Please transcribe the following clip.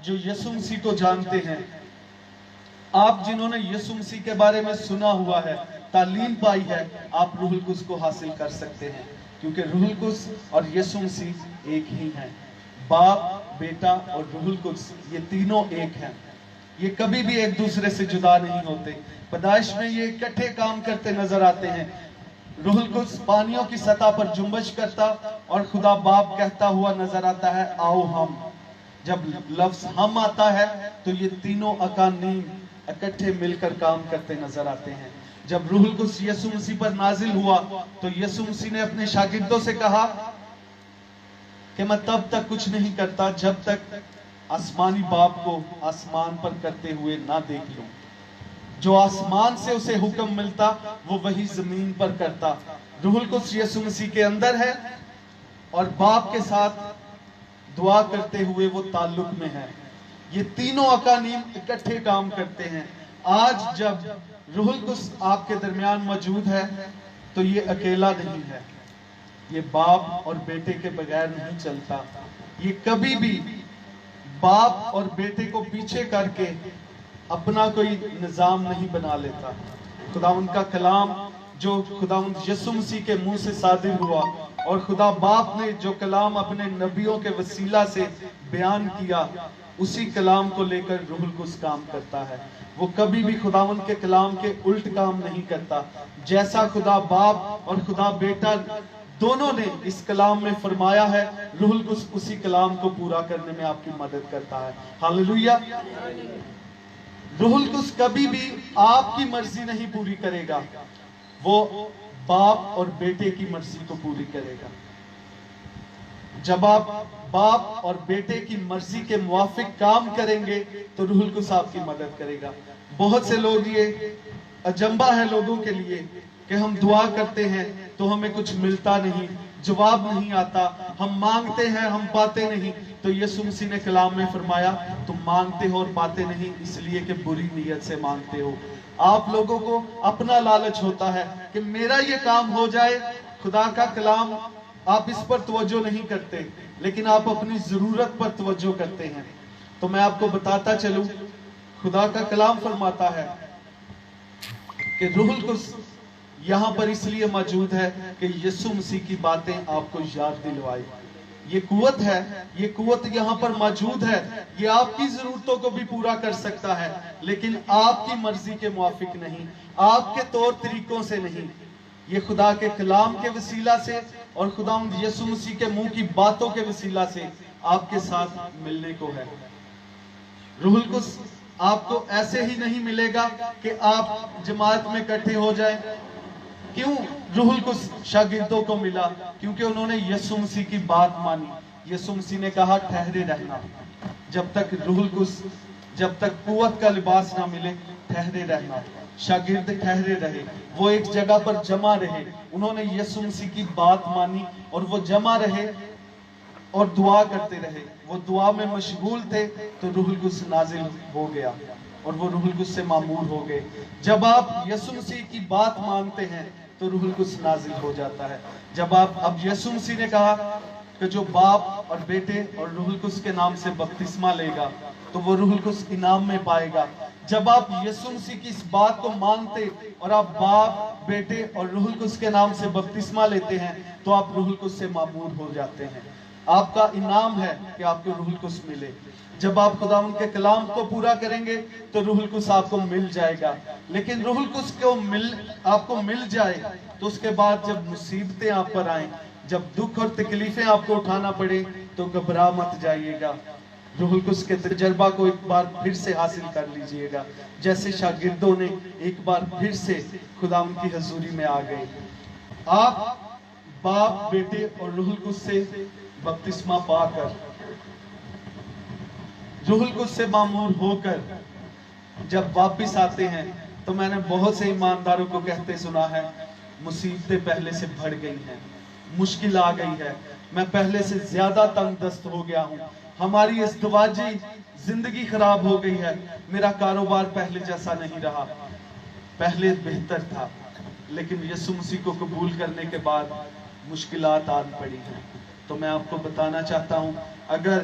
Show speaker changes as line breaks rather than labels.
جو یسوع مسیح کو جانتے ہیں، آپ جنہوں نے یسوع مسیح کے بارے میں سنا ہوا ہے، تعلیم پائی ہے، آپ روح القدس کو حاصل کر سکتے ہیں، کیونکہ روح القدس اور یسوع مسیح ایک ہی ہیں۔ باپ، بیٹا اور روح القدس یہ تینوں ایک ہیں، یہ کبھی بھی ایک دوسرے سے جدا نہیں ہوتے۔ پیدائش میں یہ اکٹھے کام کرتے نظر آتے ہیں۔ روح القدس پانیوں کی سطح پر جنبش کرتا اور خدا باپ کہتا ہوا نظر آتا ہے، آؤ ہم۔ جب لفظ ہم آتا ہے تو یہ تینوں اقانیم اکٹھے مل کر کام کرتے نظر آتے ہیں۔ جب روح القدس یسوع مسیح پر نازل ہوا تو یسوع مسیح نے اپنے شاگردوں سے کہا کہ میں تب تک کچھ نہیں کرتا جب تک آسمانی باپ کو آسمان پر کرتے ہوئے نہ دیکھ لوں۔ جو آسمان سے اسے حکم ملتا وہ وہی زمین پر کرتا۔ روح القدس یسوع مسیح کے اندر ہے اور باپ کے ساتھ دعا کرتے ہوئے وہ تعلق میں ہے۔ یہ تینوں اقانیم اکٹھے کام کرتے ہیں۔ آج جب روح القدس آپ کے درمیان موجود ہے تو یہ اکیلا نہیں ہے، یہ باپ اور بیٹے کے بغیر نہیں چلتا۔ یہ کبھی بھی باپ اور بیٹے کو پیچھے کر کے اپنا کوئی نظام نہیں بنا لیتا۔ خداوند کا کلام جو خداوند یسوع مسیح کے منہ سے صادر ہوا اور خدا باپ نے جو کلام اپنے نبیوں کے وسیلہ سے بیان کیا، اسی کلام کو لے کر روح القدس کام کرتا ہے۔ وہ کبھی بھی خداوند کے کلام کے الٹ کام نہیں کرتا۔ جیسا خدا باپ اور خدا بیٹا دونوں نے اس کلام میں فرمایا ہے، روح القدس اسی کلام کو پورا کرنے میں آپ کی مدد کرتا ہے۔ ہاللویا۔ روح القدس کبھی بھی آپ کی مرضی نہیں پوری کرے گا، وہ باپ اور بیٹے کی مرضی کو پوری کرے گا۔ جب آپ باپ اور بیٹے کی مرضی کے موافق کام کریں گے تو روح القدس آپ کی مدد کرے گا۔ بہت سے لوگ یہ اجنبا ہے لوگوں کے لیے کہ ہم دعا کرتے ہیں تو ہمیں کچھ ملتا نہیں، جواب نہیں آتا، ہم مانگتے ہیں ہم پاتے نہیں۔ تو یسوع مسیح نے کلام میں فرمایا، تم مانگتے ہو اور پاتے نہیں اس لیے کہ بری نیت سے مانگتے ہو۔ آپ لوگوں کو اپنا لالچ ہوتا ہے کہ میرا یہ کام ہو جائے۔ خدا کا کلام آپ اس پر توجہ نہیں کرتے، لیکن آپ اپنی ضرورت پر توجہ کرتے ہیں۔ تو میں آپ کو بتاتا چلوں، خدا کا کلام فرماتا ہے کہ روح القدس یہاں پر اس لیے موجود ہے کہ یسوع مسیح کی باتیں آپ کو یاد دلوائے۔ یہ قوت ہے، یہ قوت یہاں پر موجود ہے، یہ آپ کی ضرورتوں کو بھی پورا کر سکتا ہے، لیکن آپ کی مرضی کے موافق نہیں، آپ کے طور طریقوں سے نہیں۔ یہ خدا کے کلام کے وسیلہ سے اور خداوند یسوع مسیح کے منہ کی باتوں کے وسیلہ سے آپ کے ساتھ ملنے کو ہے۔ روح القدس آپ کو ایسے ہی نہیں ملے گا کہ آپ جماعت میں اکٹھے ہو جائیں۔ کیوں روح القدس شاگردوں کو ملا؟ کیونکہ انہوں نے یسوع مسیح کی بات مانی۔ یسوع مسیح نے کہا ٹھہرے رہنا، جب تک روح القدس، جب تک قوت کا لباس نہ ملے، ٹھہرے رہنا۔ شاگرد ٹھہرے رہے، وہ ایک جگہ پر جمع رہے، انہوں نے یسوع مسیح کی بات مانی اور وہ جمع رہے اور دعا کرتے رہے۔ وہ دعا میں مشغول تھے تو روح القدس نازل ہو گیا اور وہ روح القدس سے معمور ہو گئے۔ جب آپ یسوع مسیح کی بات مانتے ہیں تو روح القدس نازل ہو جاتا ہے۔ جب اب یسوع مسیح نے کہا کہ جو باپ اور بیٹے اور روح القدس کے نام سے بپتسمہ لے گا تو وہ روح القدس انعام میں پائے گا۔ جب آپ یسوع مسیح کی اس بات کو مانتے اور آپ باپ، بیٹے اور روح القدس کے نام سے بپتسمہ لیتے ہیں تو آپ روح القدس سے معمور ہو جاتے ہیں۔ آپ کا انعام ہے کہ آپ کو روح القدس ملے۔ جب آپ خداوند کے کلام کو پورا کریں گے تو روح القدس آپ کو مل جائے گا، لیکن روح القدس کو آپ کو مل جائے تو اس کے بعد جب مصیبتیں آپ پر آئیں، جب دکھ اور تکلیفیں آپ کو اٹھانا پڑے تو گھبرا مت جائیے گا۔ روح القدس کے تجربہ کو ایک بار پھر سے حاصل کر لیجئے گا، جیسے شاگردوں نے ایک بار پھر سے خداوند کی حضوری میں آ گئے۔ آپ باپ، بیٹے اور روح القدس سے بپتسمہ پا کر، روح القدس سے معمور ہو کر جب واپس آتے ہیں تو میں نے بہت سے ایمانداروں کو کہتے سنا ہے، مصیبتیں پہلے سے بڑھ گئی ہیں، مشکل آ گئی ہے، میں پہلے سے زیادہ تنگ دست ہو گیا ہوں، ہماری ازدواجی زندگی خراب ہو گئی ہے، میرا کاروبار پہلے جیسا نہیں رہا، پہلے بہتر تھا، لیکن یسوع مسیح کو قبول کرنے کے بعد مشکلات آن پڑی ہیں۔ تو میں آپ کو بتانا چاہتا ہوں، اگر